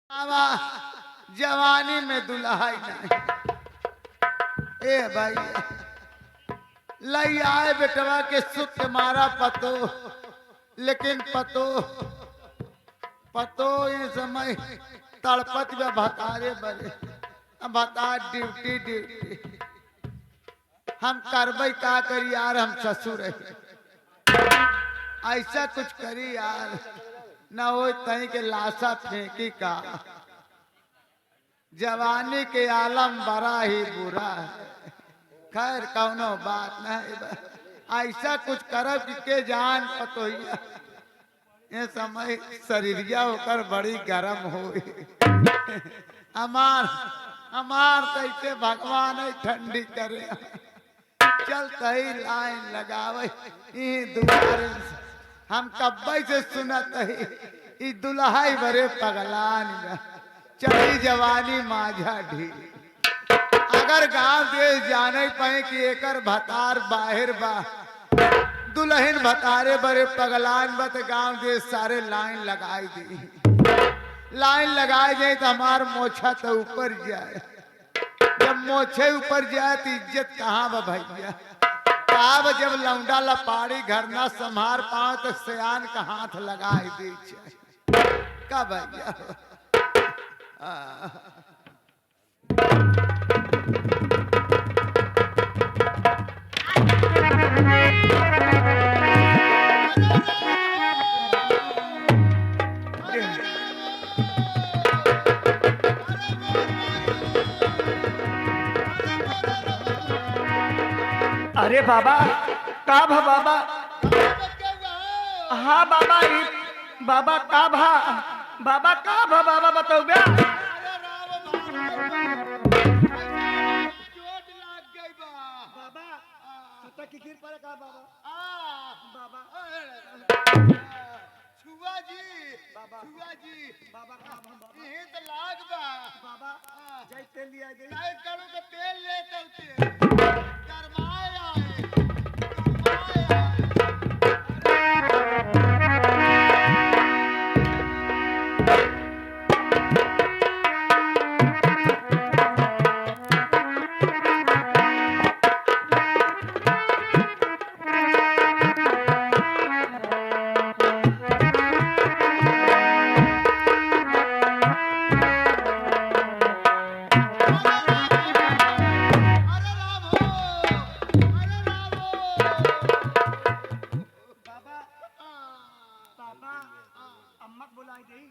बाबा जवानी में दुल्हा ही नहीं। ए भाई लई आए बेटवा के सुख मारा पतो, लेकिन पतो पतो ये समय तड़पत में भतारे बने बता ड्यूटी ड्यूटी हम करबई का करी यार, हम ससुर है ऐसा कुछ करी यार न हो तही के लाशा फेंकी का। जवानी के आलम बड़ा ही बुरा है, खैर कौनो बात नहीं। ऐसा कुछ करब के जान पतोहिया ये समय शरीरिया होकर बड़ी गरम हो। हमार हमार कैसे भगवान है ठंडी करे। चल तही लाइन लगावे दुआरे हम कब्बई से सुनत ही दुल्हाई बरे पगलान चली जवानी माझा ढी। अगर गांव देश जाने पाए कि एकर भतार बाहर बा दुल्हन भतारे बरे पगलान बत गांव देश सारे लाइन लगाई दी। लाइन लगाए जाए तो हमार मोछा तो ऊपर जाए, जब मोछे ऊपर जाए तो इज्जत कहाँ बा भैया। अब जब लौंडा लपाड़ी घर ना संभार पाओ तो सियान का हाथ लगाए दी का भैया। अरे बाबा का भा बाबा। हाँ बाबा बाबा का भा बाबा का भा बाबा बताओ बे। चोट लग गई बाबा की गिर पड़े का बाबा। बाबा छुआ जी बाबा छुआ जी बाबा का भा बाबा यही तो लाग बा बाबा जय तेल लिया गई काय करो के तेल ले चलते गरमाए आए गरमाए अम्मा बुलाई गई।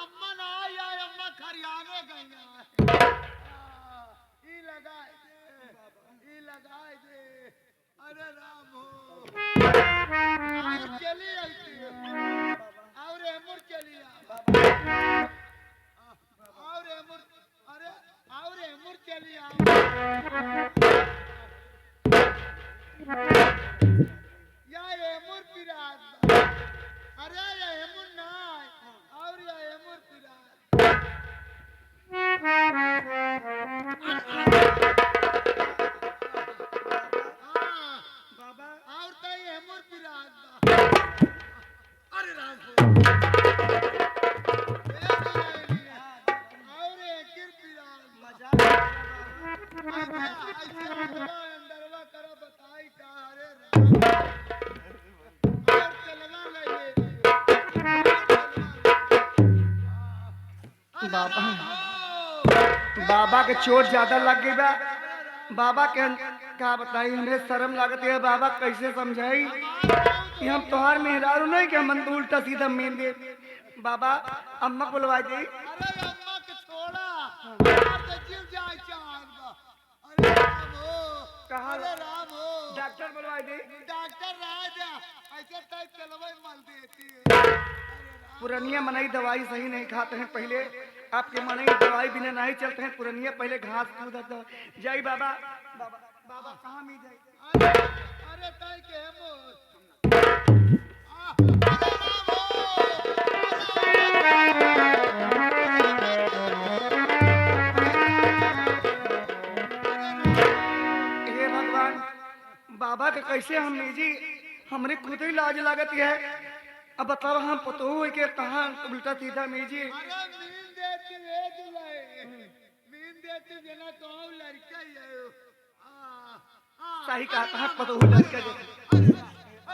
अम्मा ना आया अम्मा खरियाने गई ई लगाए दे अरे राम हो और चली आती और एमुर चली और एमुर अरे और एमुर चली या एमुर पिराज अरे ये एमुर ना और ये एमुर पिराज बाबा और तो ये एमुर पिराज अरे राम हो और ये किर पिराज मजा ऐसे अंदरवा करो बताई का अरे राम और चलवा लगे बाबा बाबा के चोट ज्यादा लग गई बा। बाबा के का बताई हमरे शर्म लागत है। बाबा कैसे समझाई कि हम तोहार मेहरारू नहीं कि हम तो उल्टा सीधा मेन दे। बाबा अम्मा बुलवा दी। अरे अम्मा के छोड़ा यार तो जीव जाए चांद अरे राम हो कहाँ? अरे राम हो डॉक्टर बुलवा दी। डॉक्टर राजा ऐसे टाइप चलवाई मल देती है। पुरानिया मनाई दवाई सही नहीं खाते हैं। पहले आपके मनाई दवाई बिना नहीं चलते हैं। पुरानिया पहले घास कूद जाई बाबा। बाबा बाबा कहाँ मिल जाए। अरे ताई के मोर अरे राम हे भगवान बाबा के कैसे हम लीजी हमरे खुद ही लाज लागत है। अब बताओ हम पतोह के कहाँ उल्टा सीधा मीजी अरे मीन देती है दुलाई मीन देती बिना तो लड़का ही है सही कहा कहाँ पतोह लड़का जैसे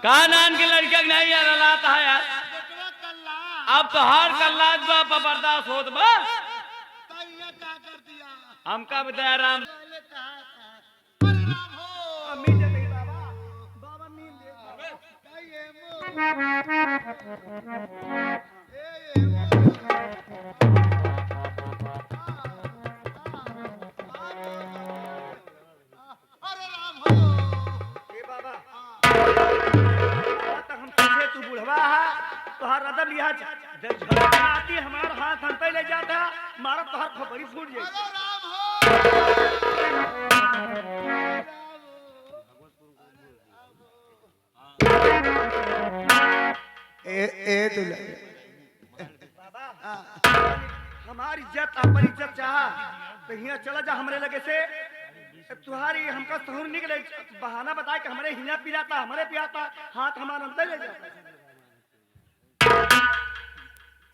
कहा नान के लड़का के नहीं यार लाता है यार अब तो हर कल्लाद बा बर्दाश्त होत बा हमका बताया राम मीन दे नहीं बाबा बाबा मीन दे ए बाबा तक हम तुझे तू बुढ़वा है तोहार रदम यहाँ जब झलक आती हमार हाथ हम पे ले जाता मारा तोहार खबरी फूट जाए ए दुलाई बाबा हमारी इज्जत अपन इज्जत चाह तो यहाँ चला जा हमरे लगे से तुम्हारी हमका सहूर निकले बहाना बता के हमरे हिया पिलाता हमरे पियाता हाथ हमारा अंदर ले जाता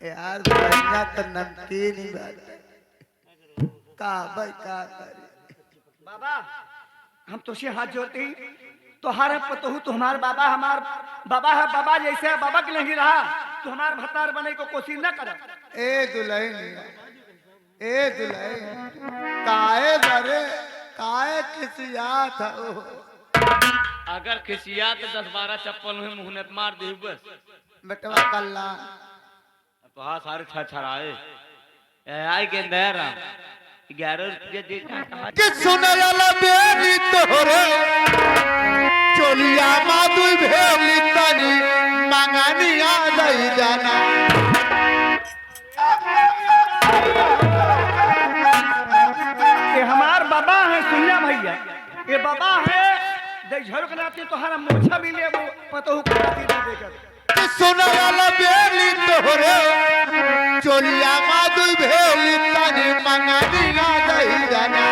यार दुनिया तो नमकीन ही बात है का भाई का करे बाबा हम तुझसे हाथ जोड़ते ही तोहार पतोहू तो हमार बाबा है बाबा जैसे बाबा के नहीं रहा तो हमार भतार बने को कोशिश न कर ए दुल्हन काहे बरे काहे किसियात हो अगर खिसिया तो 10-12 चप्पल में मुंह ने मार दी बस बेटवा कल्ला तो हाँ सारे छछड़ाए आई के अंदर 11 रुपये दे कि सुनला बेली तोरे चोलिया मादु भेली तनी मंगानी आ जाई जाना ये हमार बाबा है सुनिया भैया ये बाबा है झड़क नाते तोहारा मोछा भी ले वो पतोहू को नाती दे देकर कि सुनला बेली तोरे चोलिया मादु भेली तनी मंगानी आ जाई जाना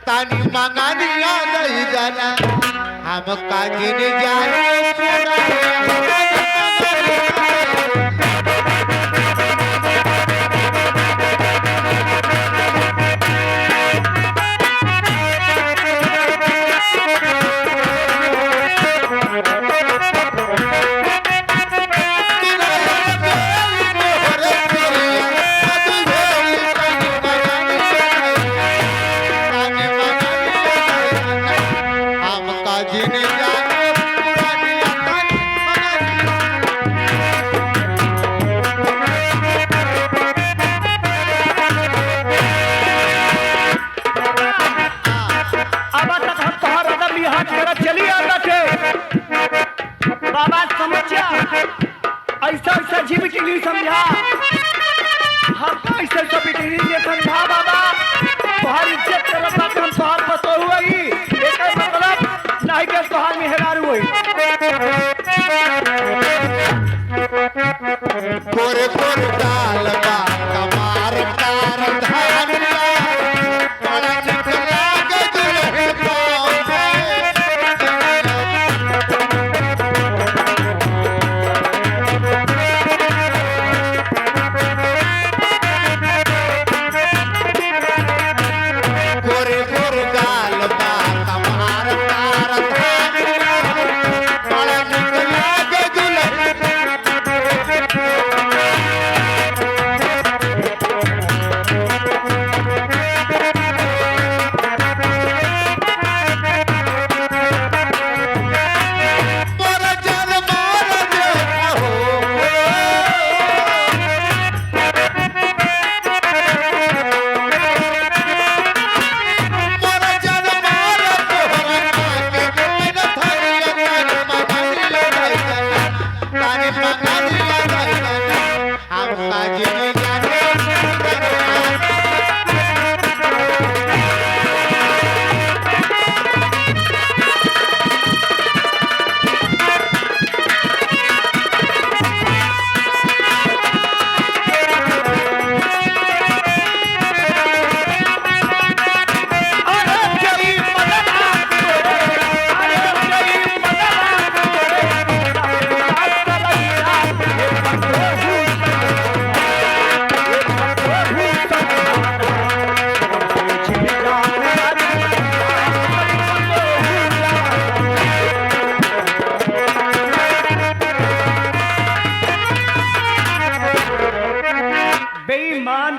तानी मंगानी आ जाई जाना हम काजी ने जाने पूरा बाबा समझा ऐसा ऐसा जीव के लिए समझा हम ऐसा ऐसा बिटरी ये समझा बाबा तुम्हारी इज्जत करत बात हम तोहार पतो हुई एक मतलब नहीं के तोहार मेहरार हुई कोरे कोरे दाल बा कमार कार धान बड़ा निकला के दुल्हे कोरे कोरे दाल बा कमार कार धान बड़ा निकला के दुल्हे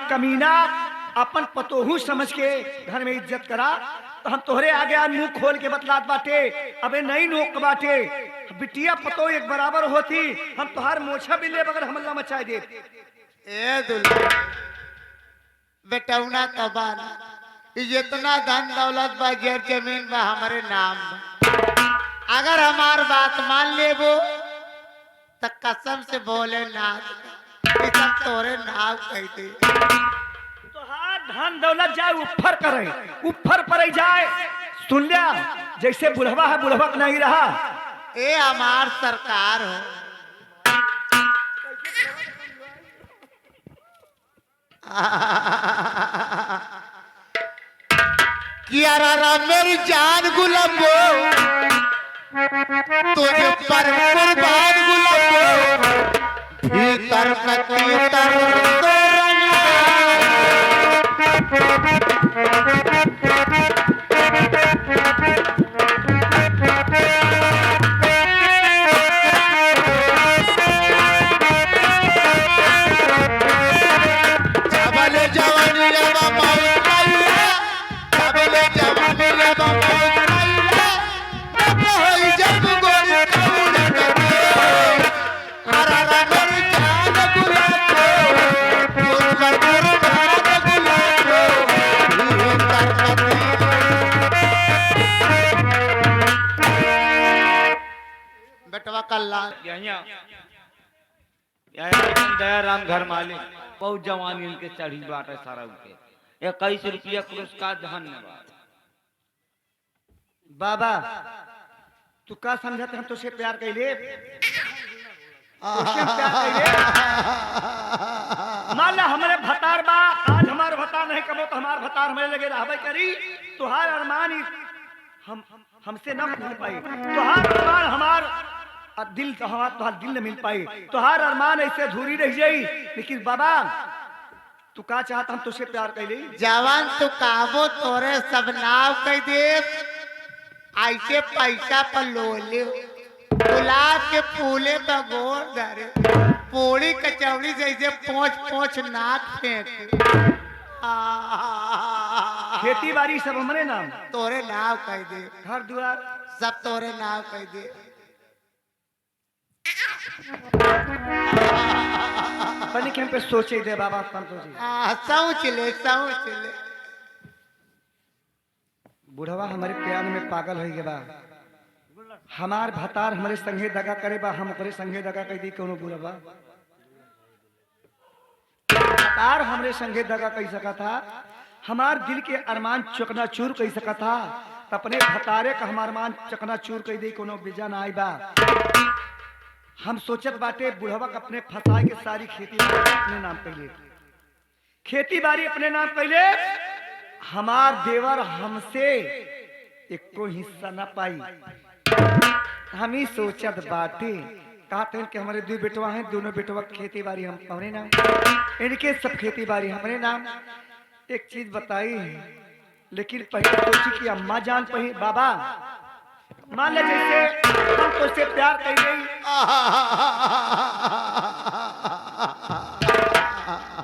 कमीना अपन पतोहू समझ के घर में इज्जत करा। तो हम तोहरे आगे आज मुंह खोल के बतलात बाटे, अबे नहीं नोक बाटे। बिटिया पतो एक बराबर होती, हम तोहार मोछा भी ले बगैर हमला मचाए दे। ए दुल्हा बेटौना तबाना जितना धन दौलत बा जर जमीन बा हमारे नाम बा। अगर हमार बात मान लेबो तो कसम से बोले ना ये सब तोरे नाम कह दे। तोहार धन दौलत जाए ऊपर करे, ऊपर पर जाए। सुन लिया, जैसे बुढ़वा है बुढ़वा नहीं रहा। ए हमार सरकार हो किया रा मेरी जान गुलाबो तुझे पर कुर्बान गुलाबो भीतर कतीतर तो दयाराम घर मालिक बहुत जवानी इनके चढ़ी बाटे सारा उनके 21 रुपया पुरस्कार धन्यवाद। बाबा तू का समझत हम तुझसे प्यार कैले? मान ला हमारे भतार बा, आज हमारे भतार नहीं कबो तो हमारे भतार हमें लगे रहबे करी। तुहार अरमान हमसे न मिल पाई, तुहार अरमान हमार दिल तो हमार तुहार दिल न मिल पाई, तुहार अरमान ऐसे अधूरी रह जाई। लेकिन बाबा तू का चाहत हम तुझसे प्यार कैले? जवान तू काबो तोरे सब नाव कह दे। ऐसे पैसा पर लो ले गुलाब के फूले बगोर धरे पूरी कचौड़ी जैसे पोंछ पोंछ नाक फेंक। खेती बाड़ी सब हमारे नाम, तोरे नाव कह दे। घर द्वार सब तोरे नाव कह दे। बनी के हम पे सोचे दे बाबा, कम सोचे। सोच ले सोच ले। बुढ़वा हमारे प्यार में पागल हो गया बा। हमार भतार हमारे संगे दगा करे बा, हम ओकरे संगे दगा कर दी कोनो बुढ़वा। भतार हमारे संगे दगा कह सका था, हमार दिल के अरमान चकनाचूर कह सका था। अपने भतारे का हमार मान चकनाचूर कह दी कोनो बीजा ना आई बा। हम सोचत बाटे बुढ़वा अपने फसाए के सारी खेती अपने नाम कैले, खेती बाड़ी अपने नाम कैले। हमार देवर हमसे एको हिस्सा ना पाई। हम ही सोचत बाटे कहते हैं कि हमारे दो बेटवा हैं, दोनों बेटवा खेती बाड़ी हम हमारे नाम, इनके सब खेती बाड़ी हमारे नाम। एक चीज बताई, लेकिन पहले सोची कि अम्मा जान पही बाबा मान ले जैसे हम तो उससे प्यार कर गई,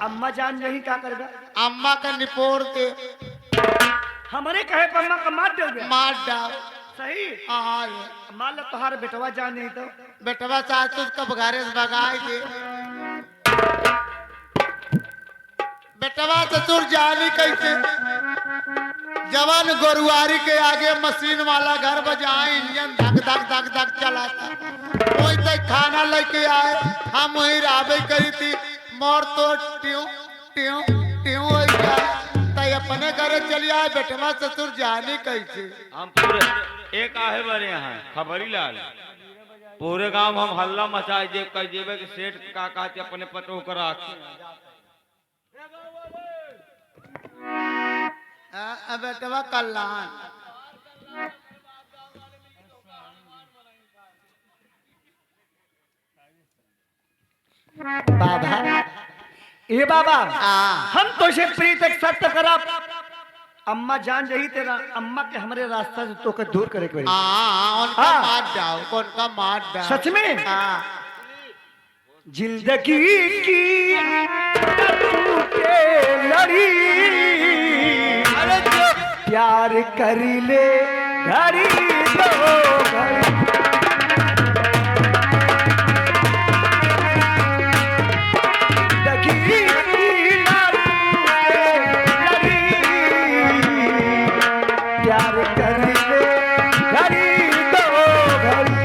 अम्मा जान नहीं क्या करेगा? अम्मा का निपोर दे। हमारे कहे पर अम्मा का मार दे, मार डाल। सही। हाँ मान लो तुम्हारे बेटवा जान नहीं तो बेटवा सास उसका बघारे से भगाए दे। बेटवा ससुर जानी कैसे जवान गोरुआरी के आगे मशीन वाला घर बजाए, इंजन धक धक धक धक चलाता। कोई तक खाना लेके आए, हम वही राबे करी थी। मोर तो ट्यू ट्यू ट्यू हो गया, तय अपने घरे चली आए। बेटवा ससुर जानी कैसे? हम पूरे एक आहे बने हैं खबरी लाल, पूरे गांव हम हल्ला मचाए जे कह जेबे कि सेठ का कहते अपने पतो करा। बेटवा कल्याण बाबा, ए बाबा हम तो से प्रीत एक सत्य करब। अम्मा जान रही तेरा अम्मा के हमारे रास्ता से तो के दूर करे कोई। उनका मार डाओ, उनका मार डाओ। सच में जिंदगी की के लड़ी अरे जो प्यार कर ले घड़ी दो घड़ी दगी लाल के लड़ी प्यार कर ले घड़ी दो घड़ी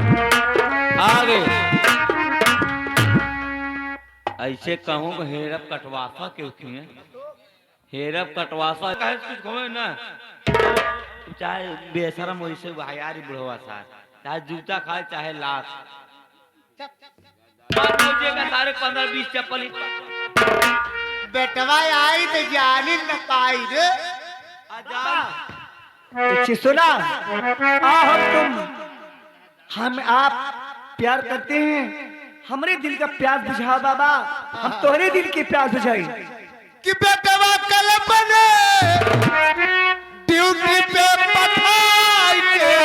आगे ऐसे कहूँ कि हेरब कटवासा के उठिए हेरब कटवासा कहे कुछ घूमे ना चाहे बेशरम वैसे भायारी बुढ़वा सा चाहे जूता खाए चाहे लाश मार नौचे का सारे 15-20 चप्पल ही बेटवा आई तो जानी न पाई रे पीछे सुना हम आप प्यार करते हैं हमरे दिल का प्यास बुझा बाबा हम तोहरे दिल की प्यास बुझाई कि बेटवा कल बने ड्यूटी पे पठाई के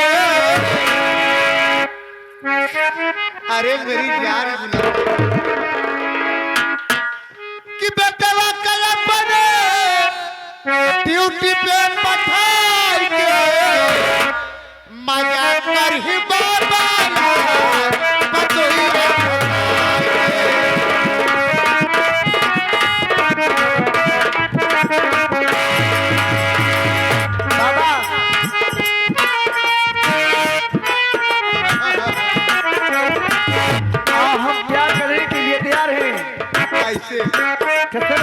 अरे मेरी जान बुला कि बेटवा कल बने ड्यूटी पे पठाई के मजा कर ही बाबा बतोई बाबा हम प्यार करने के लिए तैयार हैं ऐसे कसम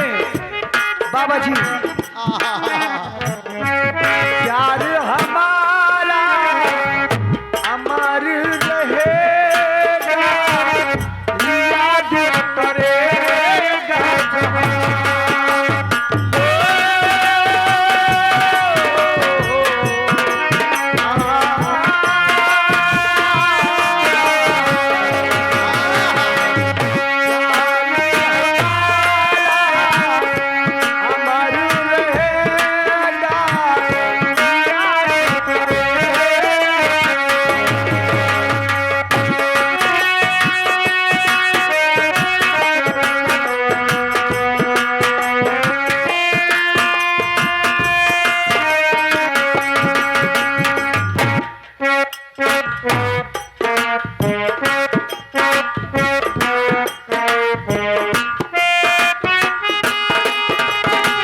बाबा जी प्यार हमारा अमर रहेगा याद करेगा अमर रहेगा याद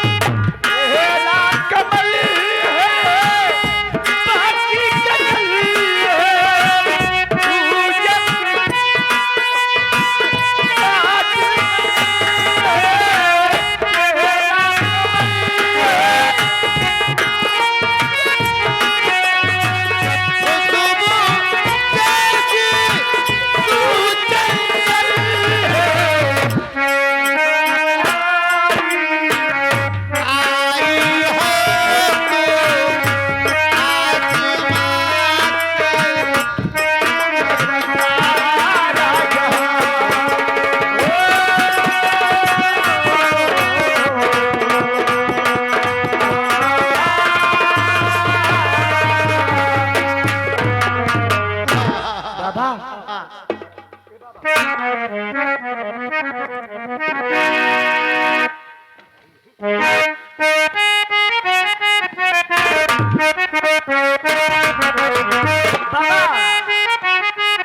हेला कमल है बाकी कमल है तू जब साथ है हेला बाबा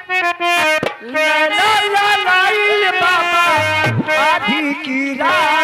ला ला ला ला बाबा आधी की रात